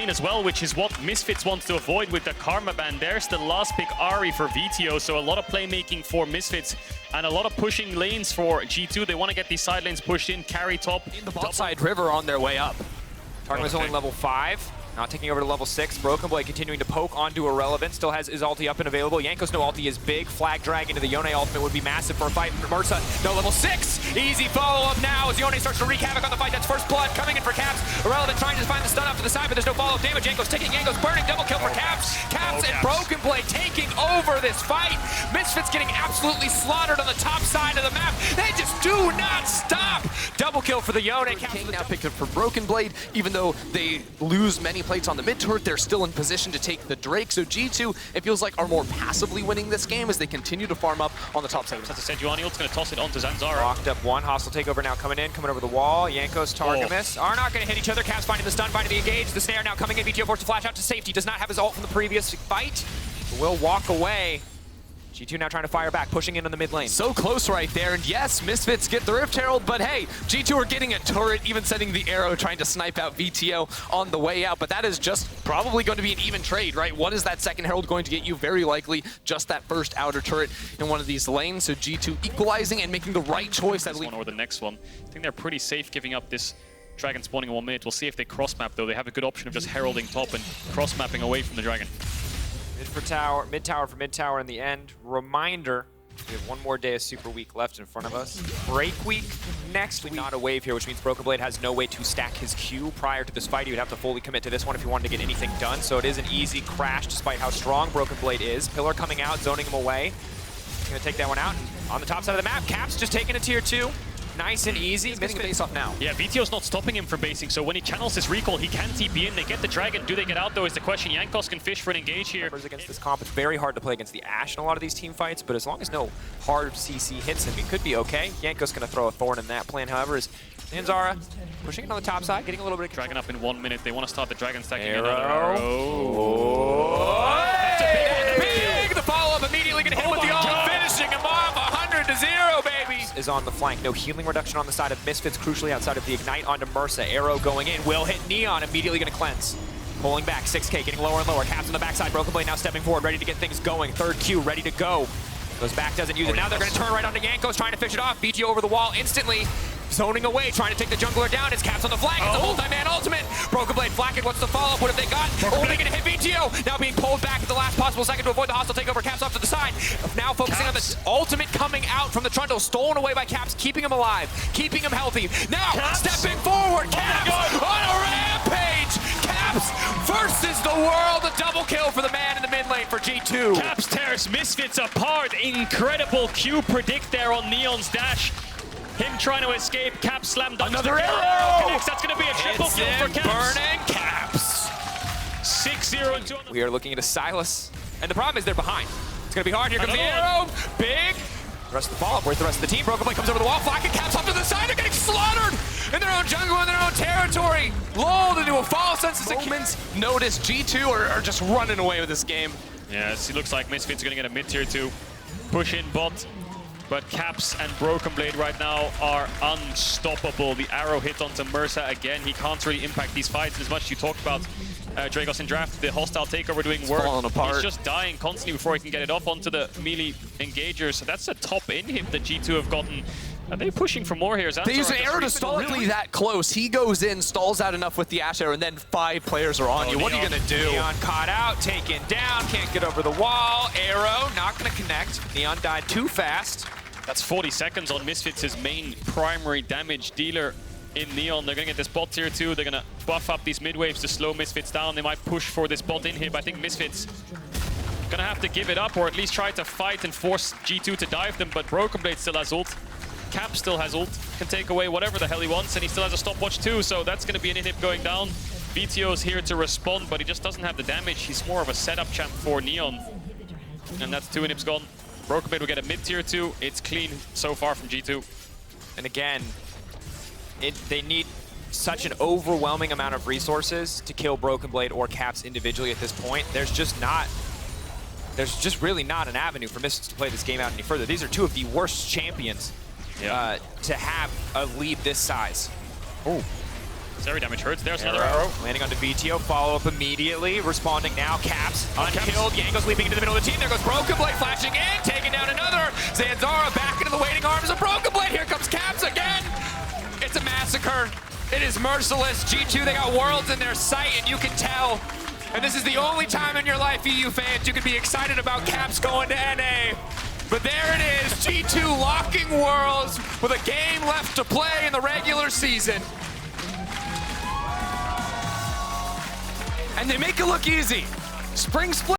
lane as well, which is what Misfits wants to avoid with the Karma ban. There's the last pick Ari for VTO, so a lot of playmaking for Misfits and a lot of pushing lanes for G2. They want to get these side lanes pushed in, carry top. In the bot side River on their way up. Targum is only level 5. Not taking over to level 6. Broken Blade continuing to poke onto Irrelevant. Still has his ulti up and available. Yanko's no ulti is big. Flag drag into the Yone ultimate would be massive for a fight. Mersa, no level 6. Easy follow-up now as Yone starts to wreak havoc on the fight. That's first blood coming in for Caps. Irrelevant trying to find the stun off to the side, but there's no follow-up damage. Yanko's ticking. Yanko's burning. Double kill for Caps. Caps and Broken Blade taking over this fight. Misfits getting absolutely slaughtered on the top side of the map. They just do not stop. Double kill for the Yone. King now picked up for Broken Blade. Even though they lose many plates on the mid turret, they're still in position to take the Drake. So G2, it feels like, are more passively winning this game as they continue to farm up on the top side. That's a Sejuani ult's going to toss it onto Zanzara. Locked up one. Hostile takeover now coming in, coming over the wall. Yanko's Targamas are not going to hit each other. Caps finding the stun, finding the engage. The snare now coming in. VTO forced to flash out to safety. Does not have his ult from the previous fight. Will walk away. G2 now trying to fire back, pushing in on the mid lane. So close right there, and yes, Misfits get the Rift Herald, but hey, G2 are getting a turret, even sending the arrow, trying to snipe out VTO on the way out, but that is just probably going to be an even trade, right? What is that second Herald going to get you? Very likely just that first outer turret in one of these lanes, so G2 equalizing and making the right choice. This one or the next one. I think they're pretty safe giving up this Dragon spawning in 1 minute. We'll see if they cross-map, though. They have a good option of just heralding top and cross-mapping away from the Dragon. Mid tower for mid tower in the end. Reminder, we have one more day of Super Week left in front of us. Break week next week. Not a wave here, which means Broken Blade has no way to stack his Q prior to this fight. He would have to fully commit to this one if he wanted to get anything done. So it is an easy crash despite how strong Broken Blade is. Pillar coming out, zoning him away. He's gonna take that one out. On the top side of the map, Caps just taking a tier 2. Nice and easy. He's getting a base off now. Yeah, VTO's not stopping him from basing, so when he channels his recall, he can TP in. They get the Dragon. Do they get out, though, is the question. Jankos can fish for an engage here. Against this comp, it's very hard to play against the Ashe in a lot of these team fights, but as long as no hard CC hits him, he could be okay. Jankos going to throw a thorn in that plan, however, is Zanzara pushing it on the top side, getting a little bit of Dragon up in 1 minute. They want to start the Dragon stacking. Arrow. That's a big! The follow-up immediately going to hit with the ult, finishing him off 100-0, baby! Is on the flank. No healing reduction on the side of Misfits, crucially outside of the Ignite onto Mersa. Arrow going in, will hit Neon, immediately going to cleanse. Pulling back, 6K, getting lower and lower. Caps on the backside, Broken Blade now stepping forward, ready to get things going. Third Q, ready to go. Goes back, doesn't use it. Now they're going to turn right onto Jankos, trying to fish it off. BG over the wall instantly. Zoning away, trying to take the jungler down. It's Caps on the flank. It's a multi-man ultimate. Broken Blade flacking. What's the follow-up? What have they got? Only going to hit VTO. Now being pulled back at the last possible second to avoid the hostile takeover. Caps off to the side. Now focusing on the ultimate coming out from the trundle. Stolen away by Caps, keeping him alive, keeping him healthy. Now stepping forward. Caps on a rampage. Caps versus the world. A double kill for the man in the mid lane for G2. Caps tears Misfits apart. Incredible Q predict there on Neon's dash. Him trying to escape, Caps slammed on another arrow! That's going to be a triple kill for Caps. Burning Caps. 6-0 and 2. We are looking at a Silas, and the problem is they're behind. It's going to be hard. Here comes the arrow. Big. The rest of the follow-up. Where's the rest of the team? Broken Blade comes over the wall. Flacking Caps off to the side. They're getting slaughtered in their own jungle, in their own territory. Lulled into a false sense of Moments notice G2 are just running away with this game. Yes, it looks like Misfits are going to get a mid-tier 2. Push in bot. But Caps and Broken Blade right now are unstoppable. The arrow hit onto Mersa again. He can't really impact these fights as much as you talked about. Dragos in draft, the hostile takeover doing work. Falling apart. He's just dying constantly before he can get it off onto the melee engager. So that's a top in hit that G2 have gotten. Are they pushing for more here? They use an arrow to stall it that close. He goes in, stalls out enough with the Ashe arrow, and then 5 players are on you. What are you going to do? Neon caught out, taken down, can't get over the wall. Arrow not going to connect. Neon died too fast. That's 40 seconds on Misfits, his main primary damage dealer in Neon. They're going to get this bot tier 2. They're going to buff up these mid waves to slow Misfits down. They might push for this bot in here, but I think Misfits going to have to give it up or at least try to fight and force G2 to dive them. But Broken Blade still has ult. Cap still has ult. Can take away whatever the hell he wants, and he still has a stopwatch too. So that's going to be an inhib going down. VTO's here to respond, but he just doesn't have the damage. He's more of a setup champ for Neon. And that's 2 inhibs gone. Broken Blade will get a mid-tier 2. It's clean so far from G2. And again, they need such an overwhelming amount of resources to kill Broken Blade or Caps individually at this point. There's just really not an avenue for Misfits to play this game out any further. These are 2 of the worst champions to have a lead this size. Oh, Zeri damage hurts. There's another arrow. Landing onto VTO, follow up immediately. Responding now, Caps, unkilled. Yango's leaping into the middle of the team. There goes Broken Blade flashing in, taking down another. Zanzara back into the waiting arms of Broken Blade. Here comes Caps again. It's a massacre. It is merciless. G2, they got worlds in their sight, and you can tell. And this is the only time in your life, EU fans, you can be excited about Caps going to NA. But there it is, G2 locking worlds with a game left to play in the regular season. And they make it look easy. Spring split.